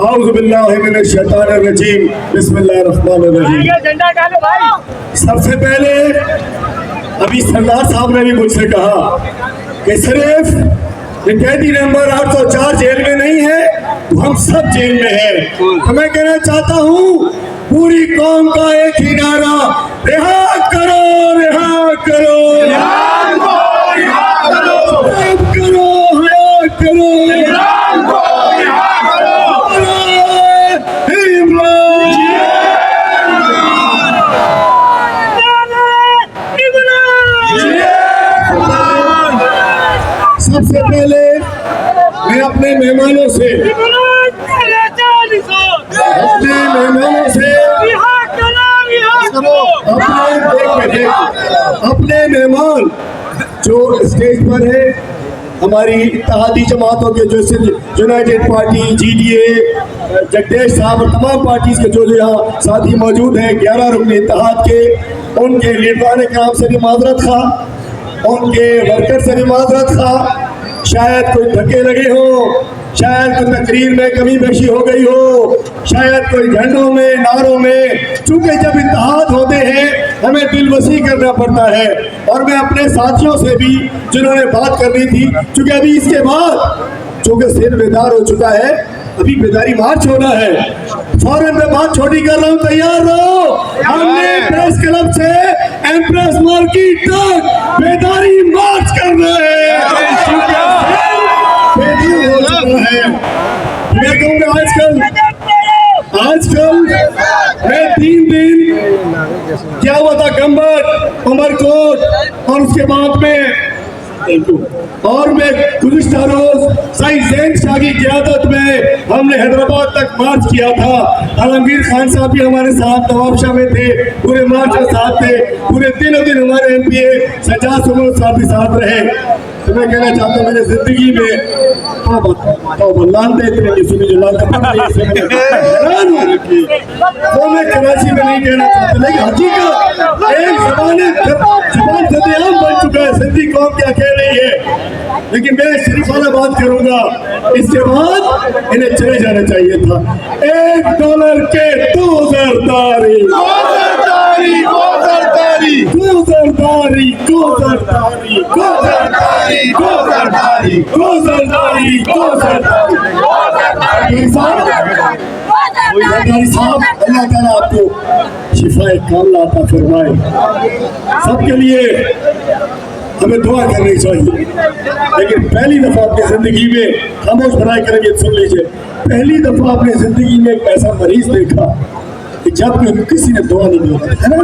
औज़ुबिल्लाहिमिनश्शैतानिर्रजीम, बिस्मिल्लाहिर्रहमानिर्रहीम। सबसे पहले अभी सरदार साहब ने भी मुझसे कहा कि सिर्फ ये कैदी नंबर 804 जेल में नहीं है, तो हम सब जेल में हैं। तो मैं कहना चाहता हूँ पूरी कौम का एक ही नारा, रिहा करो, रिहा करो, रिहा करो, रिहा करो, करो, रिहा करो, रिहा करो, सबसे पहले मैं अपने मेहमानों से अपने मेहमान जो स्टेज पर है, हमारी इत्तेहादी जमातों के जो यूनाइटेड पार्टी, GDA, जगदेश साहब और तमाम पार्टीज के जो यहाँ साथी मौजूद हैं, 11 रुकन इत्तेहाद के, उनके लीडरान काम से भी माजरत खा, उनके वर्कर से भी माजरत खा। शायद कोई धक्के लगे हो, शायद कोई तकरीर में कमी बेशी हो गई हो, शायद कोई झंडों में, नारों में, चूंकि जब इत्तेहाद होते हैं हमें दिल वसी करना पड़ता है। और मैं अपने साथियों से भी जिन्होंने बात करनी थी, चूंकि अभी इसके बाद चूंकि सिर बेदार हो चुका है, अभी बेदारी मार्च होना है, फौरन में बात छोटी कर रहा हूँ, तैयार रहो। हमने प्रेस क्लब से एम्प्रेस मार्केट तक बेदारी मार्च करना है। मैं कहूँगा आजकल मैं 3 दिन क्या हुआ था, गंबट, उमरकोट और उसके बाद में और मैं गुज़िश्ता रोज सही ज़ैन शाह की क़यादत में हमने हैदराबाद तक मार्च किया था। आलमगीर खान साहब भी हमारे साथ, नवाब शाह में थे, पूरे मार्च में साथ थे, पूरे तीनों दिन हमारे MPA सज्जाद सुमन साहब भी साथ रहे। तो मैं कहना चाहता हूँ मैंने जिंदगी में वो मैं कराची में नहीं कहना चाहता, लेकिन हकीकत एक जुबान सदियाम बन चुका है, सिंधी कौम क्या कह रही है। लेकिन मैं शरीफाना बात करूंगा, इसके बाद इन्हें चले जाना चाहिए था। $1 के 2 ज़रदारी, 2 ज़रदारी, 2 ज़रदारी, 2 ज़रदारी, 2 ज़रदारी, 2 ज़रदारी, 2 ज़रदारी, 2 ज़रदारी, 2 ज़रदारी। साहब, अल्लाह ताला आपको शिफाए कामिला अता फरमाए। सबके लिए हमें दुआ करनी चाहिए। लेकिन पहली दफा अपनी जिंदगी में, खामोश बनाए करेंगे, सुन लीजिए, पहली दफा अपनी जिंदगी में एक ऐसा मरीज देखा कि जब किसी ने दुआ नहीं दी है ना,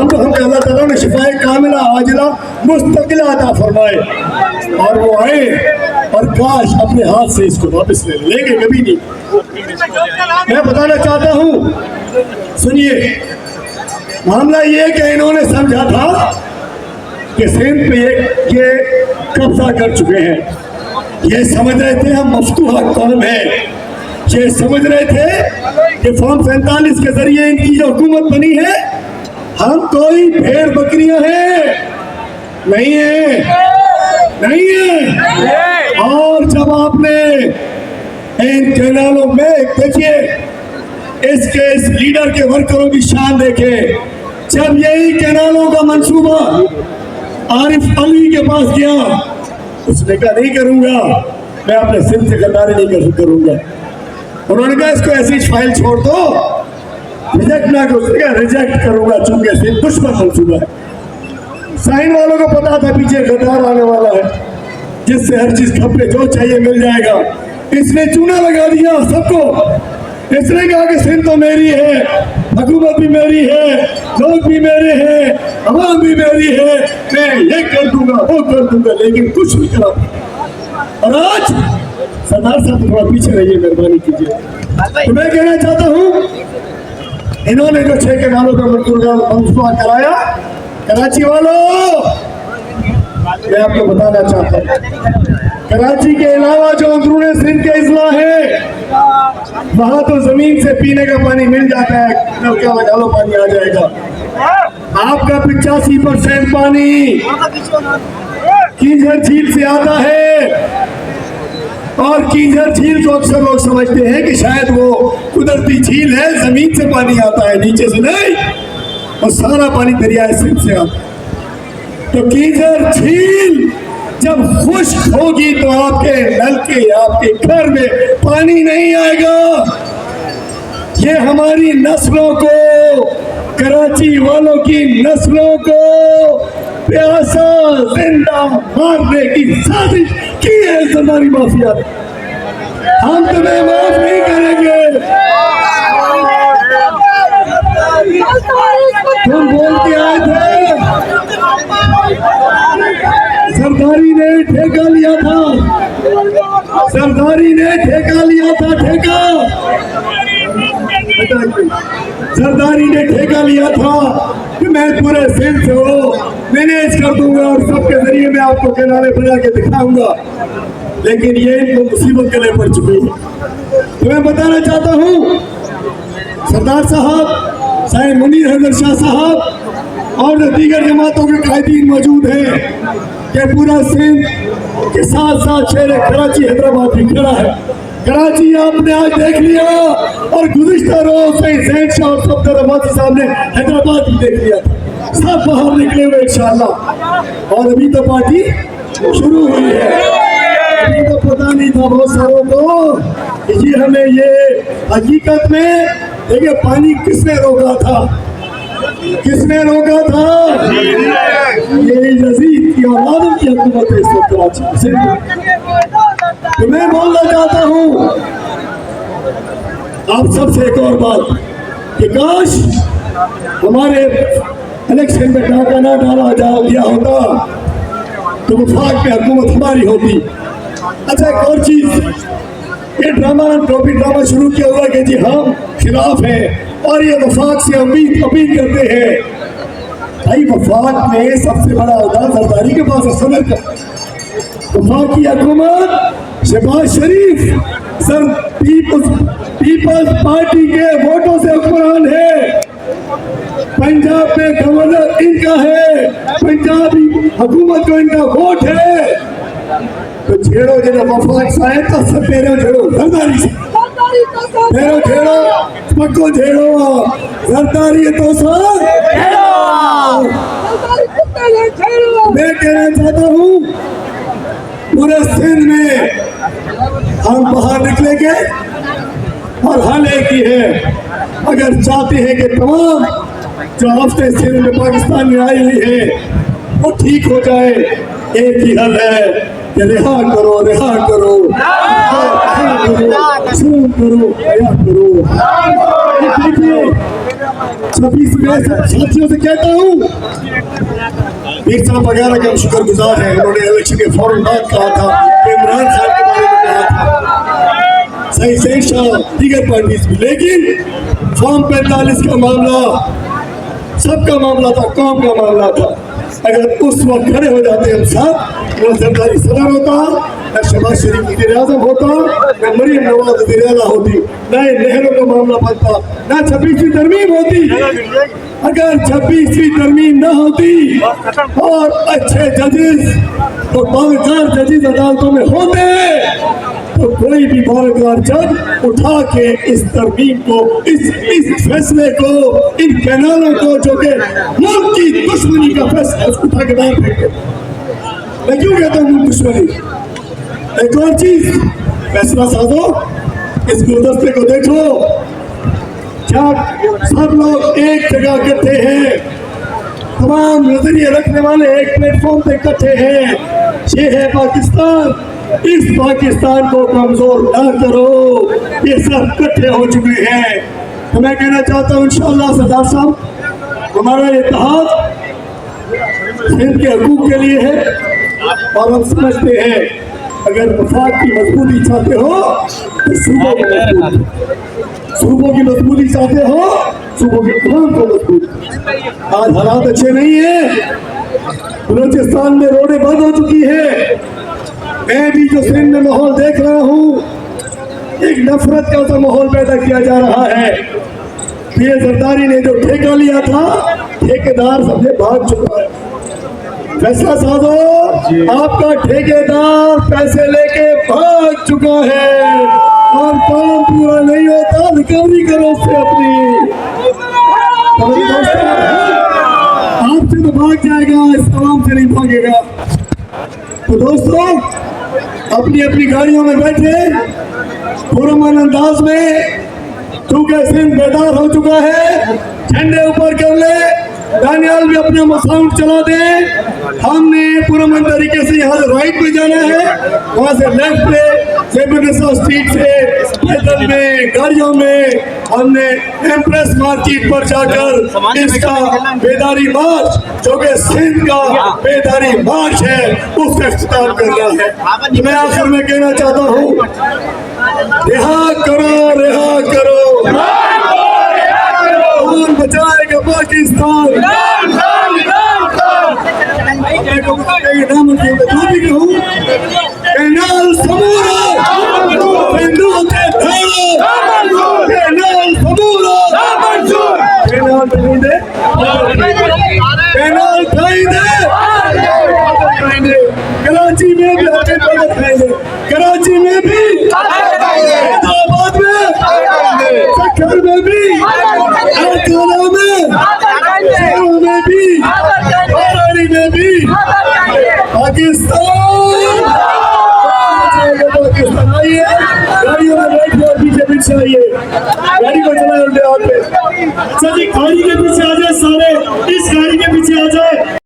तो हम अल्लाह ताला ने शिफाए कामिला आजिला मुस्तकिला अता फरमाए और वो आए और काश अपने हाथ से इसको वापस ले लेंगे, कभी नहीं। मैं बताना चाहता हूँ, सुनिए, मामला ये कि इन्होंने समझा था कि सिंध पे ये कब्जा कर चुके हैं। ये समझ रहे थे हम मफ्तूहा कौम है, ये समझ रहे थे कि फॉर्म 47 के जरिए इनकी जो हुकूमत बनी है, हम कोई भेड़ बकरियां हैं, नहीं है, नहीं है। और जब आपने इन कैनालों में देखिए, इसके इस लीडर के वर्करों की शान देखे, जब यही कैनालों का मंसूबा आरिफ अली के पास गया, उसने कहा नहीं करूंगा, मैं अपने सिंध से गद्दारी नहीं करूंगा। उन्होंने कहा इसको ऐसी फाइल छोड़ दो, रिजेक्ट ना करो, उसने कहा रिजेक्ट करूंगा, चूंकि सिंध दुश्मन मंसूबा है। साइन वालों को पता था पीछे गद्दार आने वाला है, जिससे हर चीज खपे, जो चाहिए मिल जाएगा। इसने चूना लगा दिया सबको, इसने कहा कि सिंध तो मेरी है, हुकूमत भी मेरी है, लोग भी मेरे हैं, अवाम भी मेरी है, मैं ये कर दूंगा, वो कर दूंगा, लेकिन कुछ नहीं करा। और आज सरदार साहब थोड़ा पीछे रहिए, मेहरबानी कीजिए। तो मैं कहना चाहता हूँ, इन्होंने जो 6 कैनालों का मंसूबा कराया, कराची वालों, मैं आपको बताना चाहता हूँ, कराची के अलावा जो अंदरूनी सिंध के अजला है, वहाँ तो जमीन से पीने का पानी मिल जाता है, नलका लगा लो पानी आ जाएगा। आपका 85% पानी कीझर झील से आता है और कीचड़ झील को अक्सर लोग समझते हैं कि शायद वो कुदरती झील है, जमीन से पानी आता है, नीचे से नहीं। और सारा पानी दरियाए सिंध से आता है। तो कीचड़ झील जब खुश्क होगी तो आपके नल के, आपके घर में पानी नहीं आएगा। ये हमारी नस्लों को, कराची वालों की नस्लों को प्यासा जिंदा मारने की साजिश की है जरदारी माफिया ने। हम तुम्हें माफ नहीं करेंगे। तुम बोलते आए थे सरदारी ने ठेका लिया था, सरदारी ने ठेका लिया था, ठेका सरदारी ने ठेका लिया था कि मैं पूरे सिंध से वो मैनेज कर दूंगा और सबके जरिए मैं आपको किनारे बना के दिखाऊंगा। लेकिन ये इनको मुसीबत गले पड़ चुकी है। तो मैं बताना चाहता हूँ सरदार साहब, साहिब मुनीर हैदर शाह साहब और दीगर जमातों के कायदीन मौजूद हैं कि पूरा सिंध के साथ साथ शहर कराची हैदराबाद भी खड़ा है। कराची आपने आज देख लिया और गुज़िश्ता रोज से ज़ैन शाह और सफदर साहब ने हैदराबाद भी देख लिया था। सब बाहर निकले हुए इंशाअल्लाह। और अभी तो पार्टी शुरू हुई है। अभी तो पता नहीं था बहुत सारों को कि जी हमें ये हकीकत में देखिए पानी किसने रोका था, किसने रोका था? ये यजीद की औलाद की हुकूमत है इस वक्त कराची से। तो मैं बोलना चाहता हूँ आप सबसे एक और बात कि काश हमारे इलेक्शन में डाका ना डाला जा दिया होता तो वफाक में हुकूमत हमारी होती। अच्छा एक और चीज, ये ड्रामा टोपी ड्रामा शुरू किया हुआ कि जी हम खिलाफ हैं और ये वफाक से अपील करते हैं। भाई वफाक में सबसे बड़ा अहदा सरदारी के पास है, सदर का। वफाक की हुकूमत शहबाज शरीफ सर पीपल्स पार्टी के वोटों से हुक्मरान है। पंजाब में गवर्नर इनका है, पंजाबी हुकूमत को इनका वोट है। तो छेड़ो जिन्हें वफाक साहेब तो सब पेरो छेड़ो सरदारी से, पेरो छेड़ो पक्को छेड़ो सरदारी तो सर। मैं कहना चाहता हूँ पूरे सिंध में हम बाहर निकलेंगे और हल एक ही है। अगर चाहते हैं कि तमाम जो हफ्ते सिंध में पाकिस्तान में आई हुई है वो ठीक हो जाए, एक ही हल है कि रिहा करो, रिहा करो, शुरू करो, रिहा करो। देखिए 26 में साथियों से कहता हूँ पीर साहब वगैरह का हम शुक्रगुजार हैं। उन्होंने इलेक्शन के फौरन बाद कहा था कि इमरान साहब के बारे में कहा था, सही ज़ैन शाह दीगर पार्टीज भी। लेकिन फॉर्म 45 का मामला सबका मामला था, कौम का मामला था। अगर उस वक्त खड़े हो जाते हम सब, न सरदारी सदर होता, न शहबाज शरीफ वज़ीर आज़म होता, न मरियम नवाज वज़ीर आला होती, न नेहरू का मामला बनता, न 26वीं तरमीम होती। अगर 26वीं तरमीम न होती और अच्छे जजेस तो बावकार जजेस अदालतों में होते तो कोई भी बावकार जज उठा के इस तरमीम को, इस फैसले को, इन कैनालों को जो कि मुल्क की दुश्मनी का फैसला उठा के बाहर फेंके। मैं क्यों कहता हूँ दुश्मनी? एक और चीज, फैसला साधो, इस गुलदस्ते को देखो, क्या सब लोग एक जगह इकट्ठे हैं, तमाम नजरिए रखने वाले एक प्लेटफॉर्म पे इकट्ठे हैं। ये है पाकिस्तान। इस पाकिस्तान को कमजोर न करो। ये सब इकट्ठे हो चुके हैं। तो मैं कहना चाहता हूँ इंशाअल्लाह सरदार साहब, हमारा इत्तेहाद सिंध के हकूक के लिए है और हम समझते हैं अगर वफाक की मजबूती चाहते हो तो सूबों की मजबूती चाहते हो, सूबों की कौम को मजबूत। आज हालात अच्छे नहीं है, बलूचिस्तान में रोडें बंद हो चुकी है। मैं भी जो सिंध में माहौल देख रहा हूँ, एक नफरत का तो माहौल पैदा किया जा रहा है। पीर जरदारी ने जो ठेका लिया था, ठेकेदार सबसे भाग चुका है। फैसला साधो, आपका ठेकेदार पैसे लेके भाग चुका है और काम पूरा नहीं होता, रिकवरी करो उससे अपनी। आपसे तो भाग जाएगा, इस आवाम से नहीं भागेगा। तो दोस्तों, अपनी अपनी गाड़ियों में बैठे पुरअमन अंदाज में, क्योंकि सिंध बेदार हो चुका है, झंडे ऊपर कर ले, दानियाल भी अपना साउंड चला दे। हमने पुरअमन तरीके से यहाँ से राइट पे जाना है, वहाँ से लेफ्ट पे जेबुनिसा स्ट्रीट से पैदल में, गाड़ियों में हमने एम्प्रेस मार्केट पर जाकर इसका बेदारी मार्च, जो कि सिंध का बेदारी मार्च है, उसका इख्तिताम करना है। मैं आखिर में कहना चाहता हूँ, रिहा करो, रिहा करो, कौन बचाएगा पाकिस्तान। कैनाल समूरा, कैनाल कराची में भी कराची में भी, हैदराबाद में, सक्खर में भी, में भी, बराड़ी में भी, पाकिस्तान आइए, गाड़ियों में बैठिए और पीछे पीछे आइए, गाड़ी को चलाए उल्टे हाथ पे। अच्छा जी, गाड़ी के पीछे आ जाए सारे, इस गाड़ी के पीछे आ जाए।